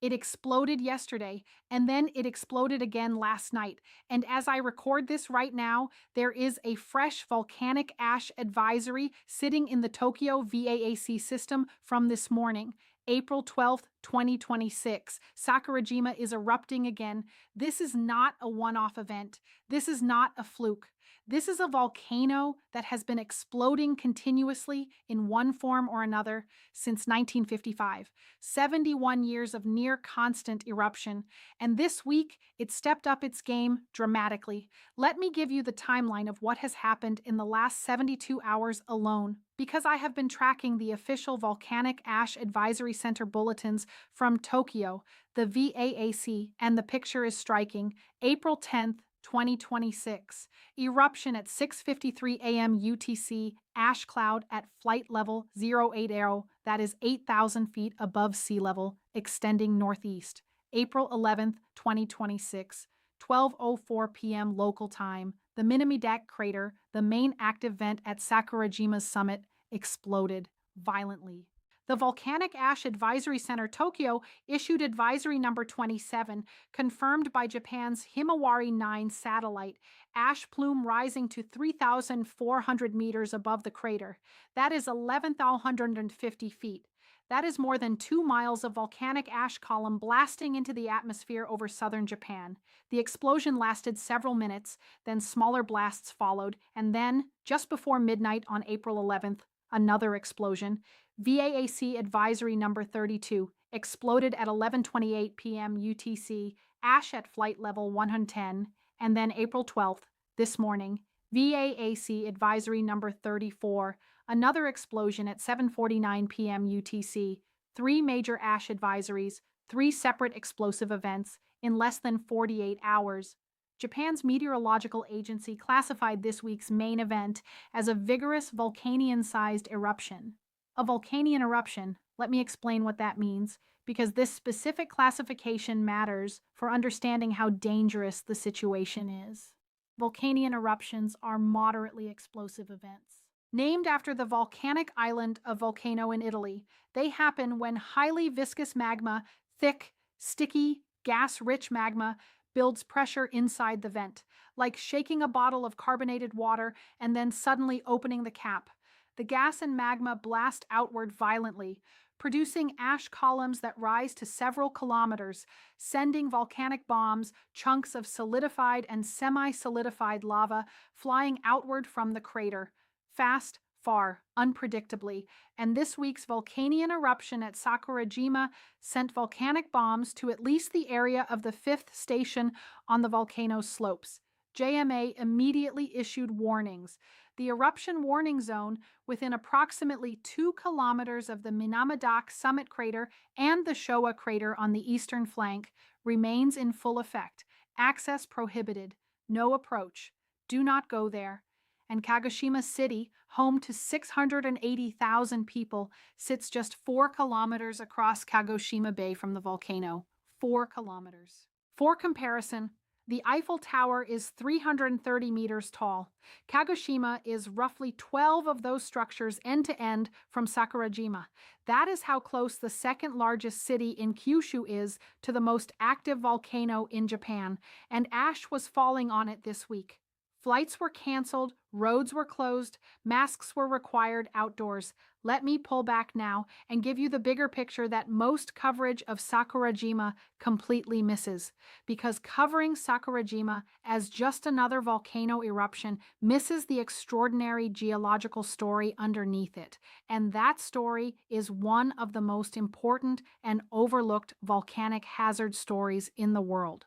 It exploded yesterday, and then it exploded again last night. And as I record this right now, there is a fresh volcanic ash advisory sitting in the Tokyo VAAC system from this morning, April 12th, 2026. Sakurajima is erupting again. This is not a one-off event. This is not a fluke. This is a volcano that has been exploding continuously in one form or another since 1955. 71 years of near constant eruption, and this week it stepped up its game dramatically. Let me give you the timeline of what has happened in the last 72 hours alone, because I have been tracking the official Volcanic Ash Advisory Center bulletins from Tokyo, the VAAC, and the picture is striking. April 10th, 2026. Eruption at 6:53 a.m. UTC, ash cloud at flight level 080, that is 8,000 feet above sea level, extending northeast. April 11th, 2026. 12:04 p.m. local time. The Minamidak crater, the main active vent at Sakurajima's summit, exploded violently. The Volcanic Ash Advisory Center Tokyo issued advisory number 27, confirmed by Japan's Himawari 9 satellite, ash plume rising to 3,400 meters above the crater. That is 11,150 feet. That is more than 2 miles of volcanic ash column blasting into the atmosphere over southern Japan. The explosion lasted several minutes, then smaller blasts followed, and then, just before midnight on April 11th, another explosion. VAAC Advisory Number 32 exploded at 11:28 p.m. UTC, ash at flight level 110, and then April 12th, this morning, VAAC Advisory Number 34, another explosion at 7:49 p.m. UTC, 3 major ash advisories, 3 separate explosive events in less than 48 hours. Japan's meteorological agency classified this week's main event as a vigorous volcanion-sized eruption. A volcanion eruption, let me explain what that means, because this specific classification matters for understanding how dangerous the situation is. Volcanion eruptions are moderately explosive events. Named after the volcanic island of Volcano in Italy, they happen when highly viscous magma, thick, sticky, gas-rich magma, builds pressure inside the vent, like shaking a bottle of carbonated water and then suddenly opening the cap. The gas and magma blast outward violently, producing ash columns that rise to several kilometers, sending volcanic bombs, chunks of solidified and semi-solidified lava flying outward from the crater, fast, far, unpredictably, and this week's volcanion eruption at Sakurajima sent volcanic bombs to at least the area of the 5th station on the volcano's slopes. JMA immediately issued warnings. The eruption warning zone within approximately 2 kilometers of the Minamidak summit crater and the Showa crater on the eastern flank remains in full effect. Access prohibited. No approach. Do not go there. And Kagoshima City, home to 680,000 people, sits just 4 kilometers across Kagoshima Bay from the volcano. 4 kilometers. For comparison, the Eiffel Tower is 330 meters tall. Kagoshima is roughly 12 of those structures end-to-end from Sakurajima. That is how close the second largest city in Kyushu is to the most active volcano in Japan, and ash was falling on it this week. Flights were canceled, roads were closed, masks were required outdoors. Let me pull back now and give you the bigger picture that most coverage of Sakurajima completely misses. Because covering Sakurajima as just another volcano eruption misses the extraordinary geological story underneath it. And that story is one of the most important and overlooked volcanic hazard stories in the world.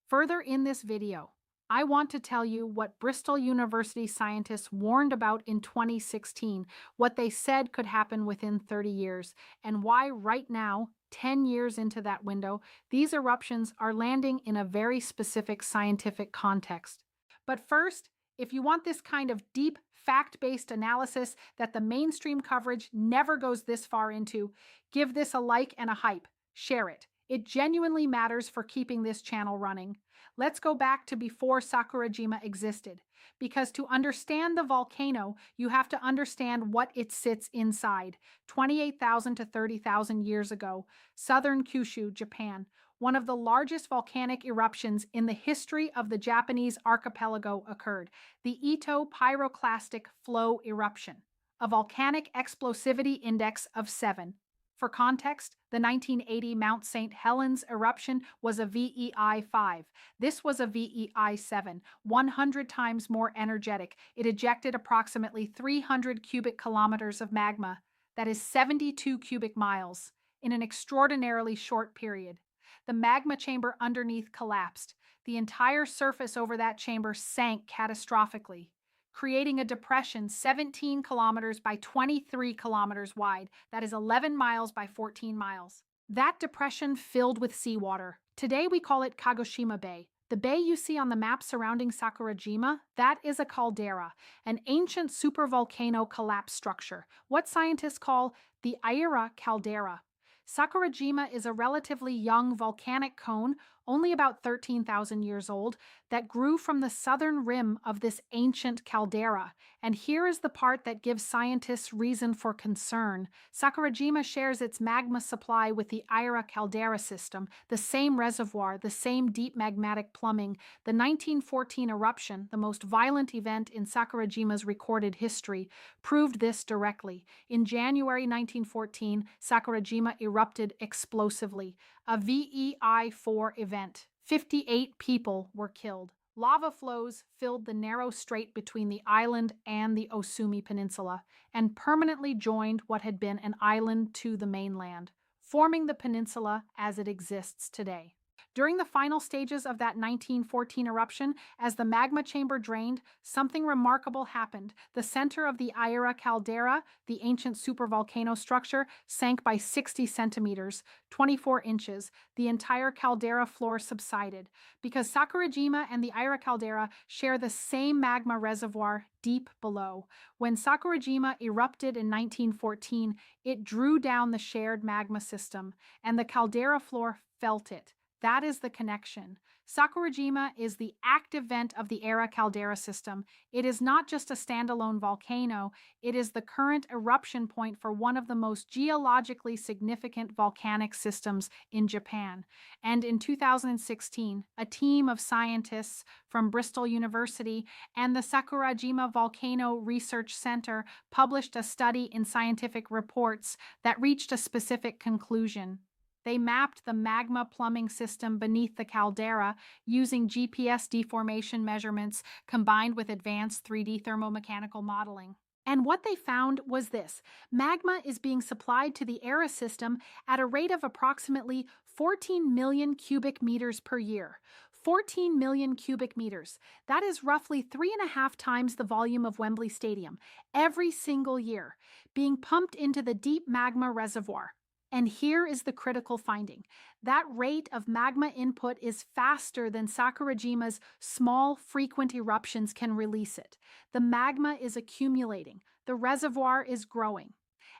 Further in this video, I want to tell you what Bristol University scientists warned about in 2016, what they said could happen within 30 years, and why right now, 10 years into that window, these eruptions are landing in a very specific scientific context. But first, if you want this kind of deep, fact-based analysis that the mainstream coverage never goes this far into, give this a like and a hype. Share it. It genuinely matters for keeping this channel running. Let's go back to before Sakurajima existed, because to understand the volcano, you have to understand what it sits inside. 28,000 to 30,000 years ago, southern Kyushu, Japan, one of the largest volcanic eruptions in the history of the Japanese archipelago occurred, the Ito pyroclastic flow eruption, a volcanic explosivity index of 7. For context, the 1980 Mount St. Helens eruption was a VEI 5. This was a VEI 7, 100 times more energetic. It ejected approximately 300 cubic kilometers of magma, that is 72 cubic miles, in an extraordinarily short period. The magma chamber underneath collapsed. The entire surface over that chamber sank catastrophically, creating a depression 17 kilometers by 23 kilometers wide, that is 11 miles by 14 miles. That depression filled with seawater. Today we call it Kagoshima Bay. The bay you see on the map surrounding Sakurajima, that is a caldera, an ancient supervolcano collapse structure, what scientists call the Aira caldera. Sakurajima is a relatively young volcanic cone, only about 13,000 years old, that grew from the southern rim of this ancient caldera. And here is the part that gives scientists reason for concern. Sakurajima shares its magma supply with the Aira caldera system, the same reservoir, the same deep magmatic plumbing. The 1914 eruption, the most violent event in Sakurajima's recorded history, proved this directly. In January 1914, Sakurajima erupted explosively, a VEI 4 event. 58 people were killed. Lava flows filled the narrow strait between the island and the Osumi Peninsula and permanently joined what had been an island to the mainland, forming the peninsula as it exists today. During the final stages of that 1914 eruption, as the magma chamber drained, something remarkable happened. The center of the Aira caldera, the ancient supervolcano structure, sank by 60 centimeters, 24 inches. The entire caldera floor subsided. Because Sakurajima and the Aira caldera share the same magma reservoir deep below. When Sakurajima erupted in 1914, it drew down the shared magma system, and the caldera floor felt it. That is the connection. Sakurajima is the active vent of the Aira caldera system. It is not just a standalone volcano, it is the current eruption point for one of the most geologically significant volcanic systems in Japan. And in 2016, a team of scientists from Bristol University and the Sakurajima Volcano Research Center published a study in Scientific Reports that reached a specific conclusion. They mapped the magma plumbing system beneath the caldera using GPS deformation measurements combined with advanced 3D thermomechanical modeling. And what they found was this: magma is being supplied to the Aira system at a rate of approximately 14 million cubic meters per year. 14 million cubic meters. That is roughly 3.5 times the volume of Wembley Stadium every single year, being pumped into the deep magma reservoir. And here is the critical finding. That rate of magma input is faster than Sakurajima's small, frequent eruptions can release it. The magma is accumulating. The reservoir is growing.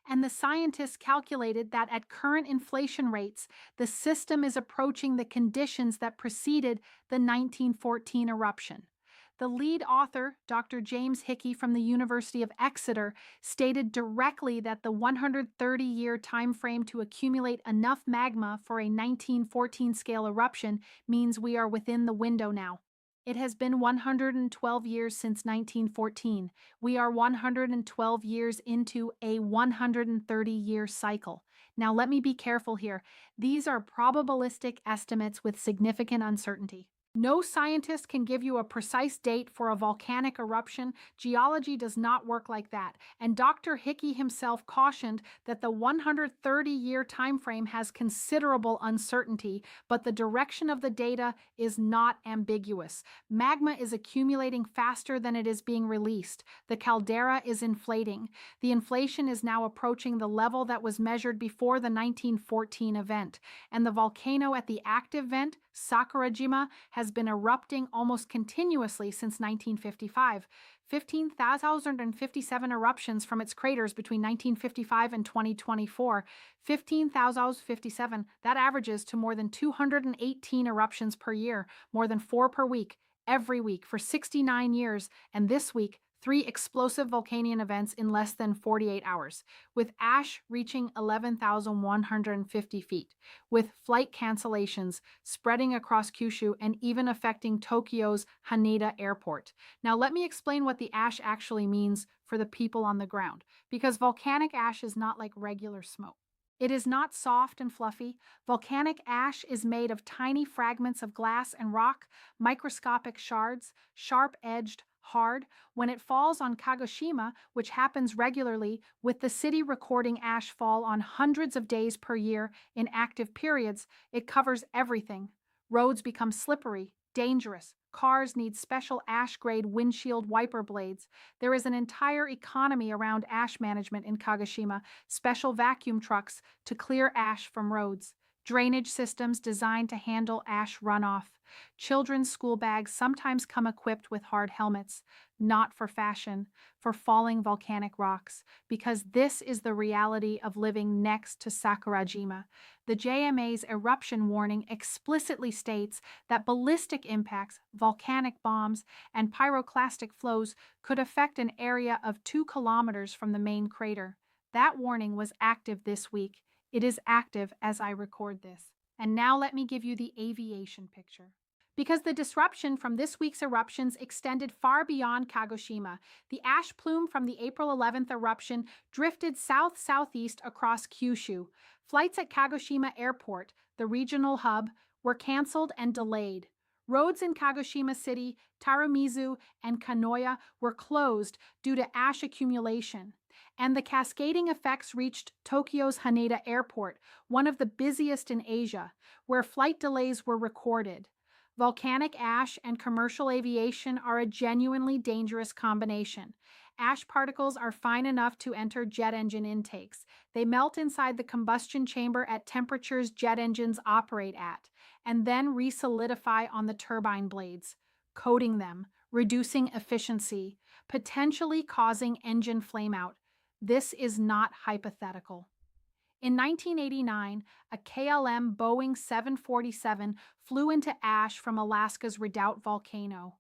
And the scientists calculated that at current inflation rates, the system is approaching the conditions that preceded the 1914 eruption. The lead author, Dr. James Hickey from the University of Exeter, stated directly that the 130-year time frame to accumulate enough magma for a 1914 scale eruption means we are within the window now. It has been 112 years since 1914. We are 112 years into a 130-year cycle. Now let me be careful here. These are probabilistic estimates with significant uncertainty. No scientist can give you a precise date for a volcanic eruption. Geology does not work like that. And Dr. Hickey himself cautioned that the 130-year time frame has considerable uncertainty, but the direction of the data is not ambiguous. Magma is accumulating faster than it is being released. The caldera is inflating. The inflation is now approaching the level that was measured before the 1914 event. And the volcano at the active vent, Sakurajima, has has been erupting almost continuously since 1955. 15,057 eruptions from its craters between 1955 and 2024. 15,057, that averages to more than 218 eruptions per year, more than 4 per week, every week for 69 years, and this week, 3 explosive volcanic events in less than 48 hours, with ash reaching 11,150 feet, with flight cancellations spreading across Kyushu and even affecting Tokyo's Haneda Airport. Now, let me explain what the ash actually means for the people on the ground, because volcanic ash is not like regular smoke. It is not soft and fluffy. Volcanic ash is made of tiny fragments of glass and rock, microscopic shards, sharp-edged, hard. When it falls on Kagoshima, which happens regularly, with the city recording ash fall on hundreds of days per year in active periods, it covers everything. Roads become slippery, dangerous. Cars need special ash-grade windshield wiper blades. There is an entire economy around ash management in Kagoshima, special vacuum trucks to clear ash from roads, drainage systems designed to handle ash runoff. Children's school bags sometimes come equipped with hard helmets, not for fashion, for falling volcanic rocks, because this is the reality of living next to Sakurajima. The JMA's eruption warning explicitly states that ballistic impacts, volcanic bombs, and pyroclastic flows could affect an area of 2 kilometers from the main crater. That warning was active this week. It is active as I record this. And now let me give you the aviation picture. Because the disruption from this week's eruptions extended far beyond Kagoshima, the ash plume from the April 11th eruption drifted south-southeast across Kyushu. Flights at Kagoshima Airport, the regional hub, were canceled and delayed. Roads in Kagoshima City, Tarumizu, and Kanoya were closed due to ash accumulation. And the cascading effects reached Tokyo's Haneda Airport, one of the busiest in Asia, where flight delays were recorded. Volcanic ash and commercial aviation are a genuinely dangerous combination. Ash particles are fine enough to enter jet engine intakes. They melt inside the combustion chamber at temperatures jet engines operate at, and then resolidify on the turbine blades, coating them, reducing efficiency, potentially causing engine flameout. This is not hypothetical. In 1989, a KLM Boeing 747 flew into ash from Alaska's Redoubt volcano.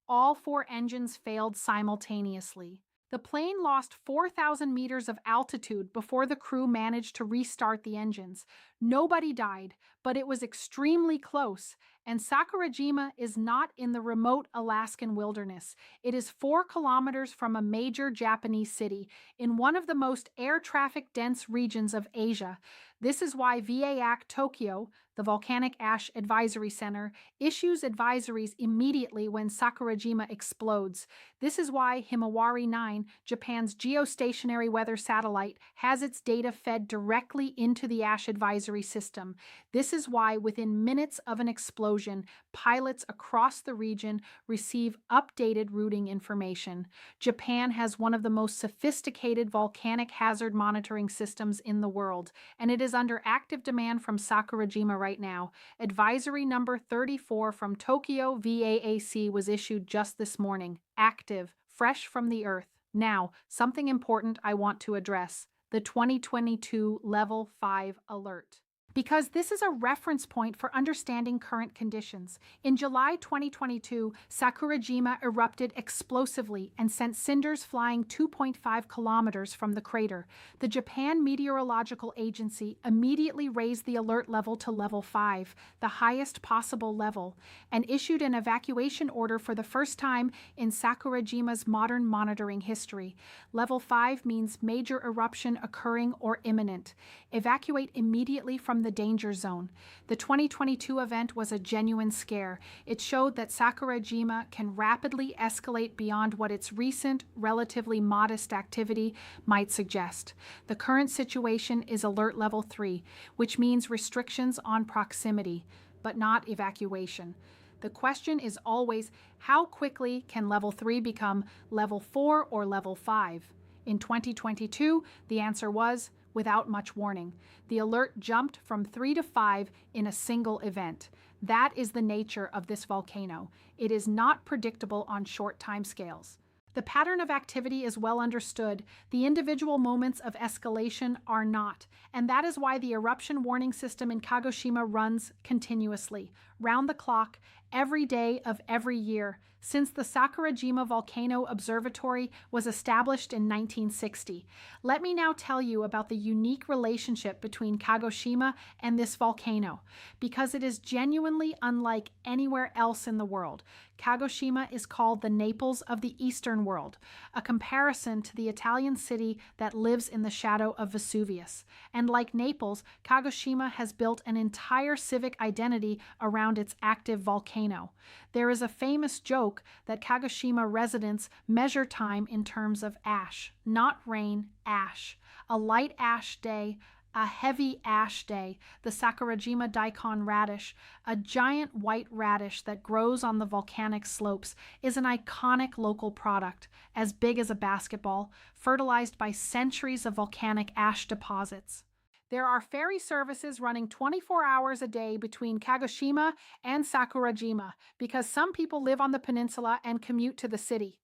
All 4 engines failed simultaneously. The plane lost 4,000 meters of altitude before the crew managed to restart the engines. Nobody died, but it was extremely close, and Sakurajima is not in the remote Alaskan wilderness. It is 4 kilometers from a major Japanese city, in one of the most air traffic-dense regions of Asia. This is why VAAC Tokyo, the Volcanic Ash Advisory Center, issues advisories immediately when Sakurajima explodes. This is why Himawari 9, Japan's geostationary weather satellite, has its data fed directly into the ash advisory system. This is why within minutes of an explosion, pilots across the region receive updated routing information. Japan has one of the most sophisticated volcanic hazard monitoring systems in the world, and it is under active demand from Sakurajima right now. Advisory number 34 from Tokyo VAAC was issued just this morning. Active, fresh from the earth. Now, something important I want to address: the 2022 Level 5 alert. Because this is a reference point for understanding current conditions. In July 2022, Sakurajima erupted explosively and sent cinders flying 2.5 kilometers from the crater. The Japan Meteorological Agency immediately raised the alert level to Level 5, the highest possible level, and issued an evacuation order for the first time in Sakurajima's modern monitoring history. Level 5 means major eruption occurring or imminent. Evacuate immediately from the danger zone. The 2022 event was a genuine scare. It showed that Sakurajima can rapidly escalate beyond what its recent, relatively modest activity might suggest. The current situation is Alert Level 3, which means restrictions on proximity, but not evacuation. The question is always, how quickly can Level 3 become Level 4 or Level 5? In 2022, the answer was, without much warning. The alert jumped from 3 to 5 in a single event. That is the nature of this volcano. It is not predictable on short timescales. The pattern of activity is well understood. The individual moments of escalation are not, and that is why the eruption warning system in Kagoshima runs continuously, round the clock, every day of every year, since the Sakurajima Volcano Observatory was established in 1960. Let me now tell you about the unique relationship between Kagoshima and this volcano, because it is genuinely unlike anywhere else in the world. Kagoshima is called the Naples of the Eastern world, a comparison to the Italian city that lives in the shadow of Vesuvius. And like Naples, Kagoshima has built an entire civic identity around its active volcano. There is a famous joke that Kagoshima residents measure time in terms of ash, not rain, ash. A light ash day, a heavy ash day, the Sakurajima daikon radish, a giant white radish that grows on the volcanic slopes, is an iconic local product, as big as a basketball, fertilized by centuries of volcanic ash deposits. There are ferry services running 24 hours a day between Kagoshima and Sakurajima because some people live on the peninsula and commute to the city.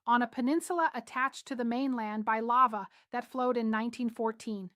On a peninsula attached to the mainland by lava that flowed in 1914.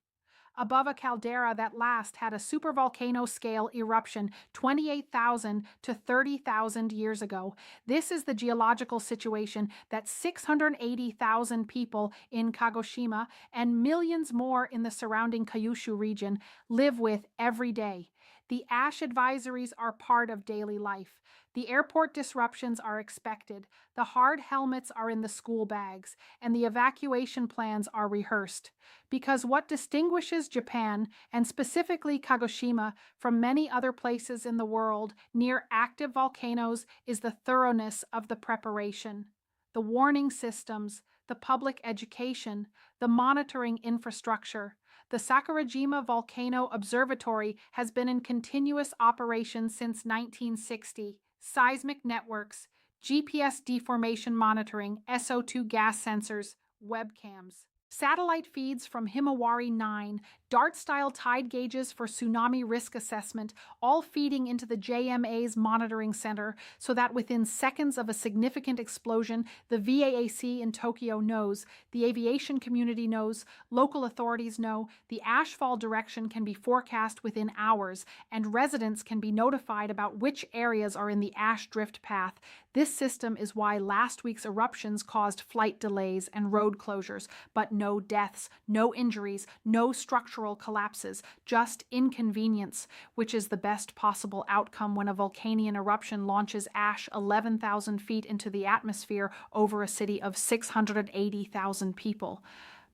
Above a caldera that last had a supervolcano-scale eruption 28,000 to 30,000 years ago. This is the geological situation that 680,000 people in Kagoshima and millions more in the surrounding Kyushu region live with every day. The ash advisories are part of daily life. The airport disruptions are expected, the hard helmets are in the school bags, and the evacuation plans are rehearsed. Because what distinguishes Japan, and specifically Kagoshima, from many other places in the world near active volcanoes is the thoroughness of the preparation, the warning systems, the public education, the monitoring infrastructure. The Sakurajima Volcano Observatory has been in continuous operation since 1960. Seismic networks, GPS deformation monitoring, SO2 gas sensors, webcams. Satellite feeds from Himawari 9, DART-style tide gauges for tsunami risk assessment, all feeding into the JMA's monitoring center so that within seconds of a significant explosion, the VAAC in Tokyo knows, the aviation community knows, local authorities know, the ashfall direction can be forecast within hours, and residents can be notified about which areas are in the ash drift path. This system is why last week's eruptions caused flight delays and road closures, but no deaths, no injuries, no structural collapses, just inconvenience, which is the best possible outcome when a volcanic eruption launches ash 11,000 feet into the atmosphere over a city of 680,000 people.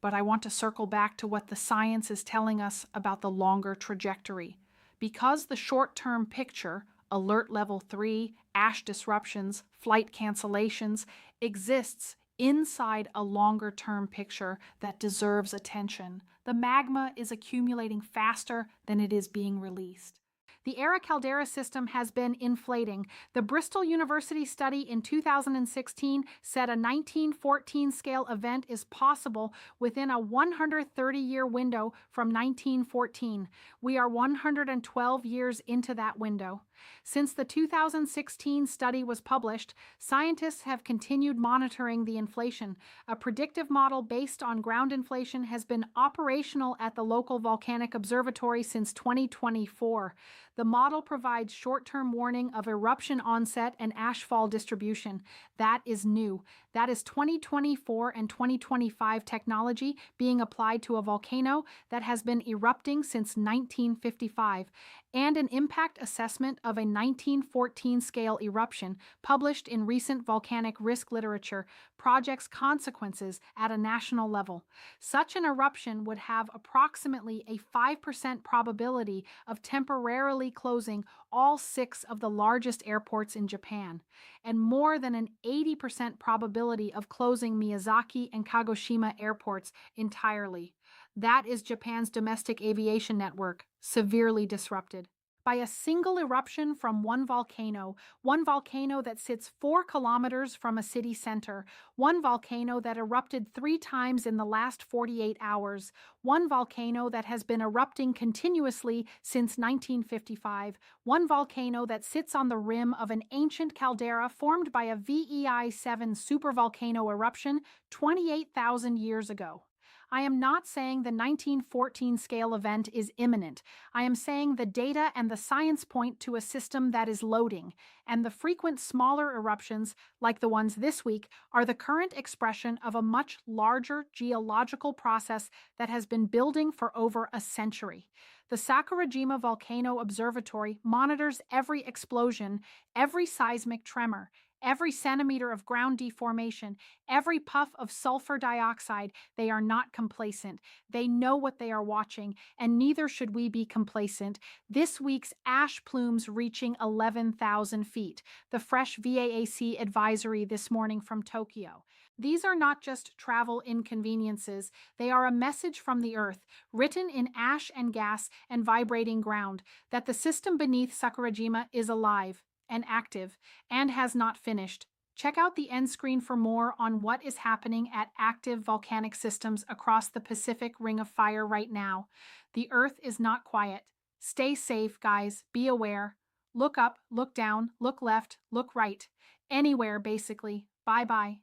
But I want to circle back to what the science is telling us about the longer trajectory. Because the short-term picture, alert level 3, ash disruptions, flight cancellations, exists inside a longer-term picture that deserves attention. The magma is accumulating faster than it is being released. The Era caldera system has been inflating. The Bristol University study in 2016 said a 1914 scale event is possible within a 130-year window from 1914. We are 112 years into that window. Since the 2016 study was published, scientists have continued monitoring the inflation. A predictive model based on ground inflation has been operational at the local volcanic observatory since 2024. The model provides short-term warning of eruption onset and ashfall distribution. That is new. That is 2024 and 2025 technology being applied to a volcano that has been erupting since 1955, and an impact assessment of a 1914 scale eruption published in recent volcanic risk literature projects consequences at a national level. Such an eruption would have approximately a 5% probability of temporarily closing all 6 of the largest airports in Japan, and more than an 80% probability of closing Miyazaki and Kagoshima airports entirely. That is Japan's domestic aviation network, severely disrupted. by a single eruption from one volcano that sits 4 kilometers from a city center, one volcano that erupted 3 times in the last 48 hours, one volcano that has been erupting continuously since 1955, one volcano that sits on the rim of an ancient caldera formed by a VEI 7 supervolcano eruption 28,000 years ago. I am not saying the 1914 scale event is imminent. I am saying the data and the science point to a system that is loading, and the frequent smaller eruptions, like the ones this week, are the current expression of a much larger geological process that has been building for over a century. The Sakurajima Volcano Observatory monitors every explosion, every seismic tremor, every centimeter of ground deformation, every puff of sulfur dioxide. They are not complacent. They know what they are watching, and neither should we be complacent. This week's ash plumes reaching 11,000 feet, the fresh VAAC advisory this morning from Tokyo. These are not just travel inconveniences, they are a message from the Earth, written in ash and gas and vibrating ground, that the system beneath Sakurajima is alive and active, and has not finished. Check out the end screen for more on what is happening at active volcanic systems across the Pacific Ring of Fire right now. The Earth is not quiet. Stay safe, guys. Be aware. Look up, look down, look left, look right. Anywhere, basically. Bye-bye.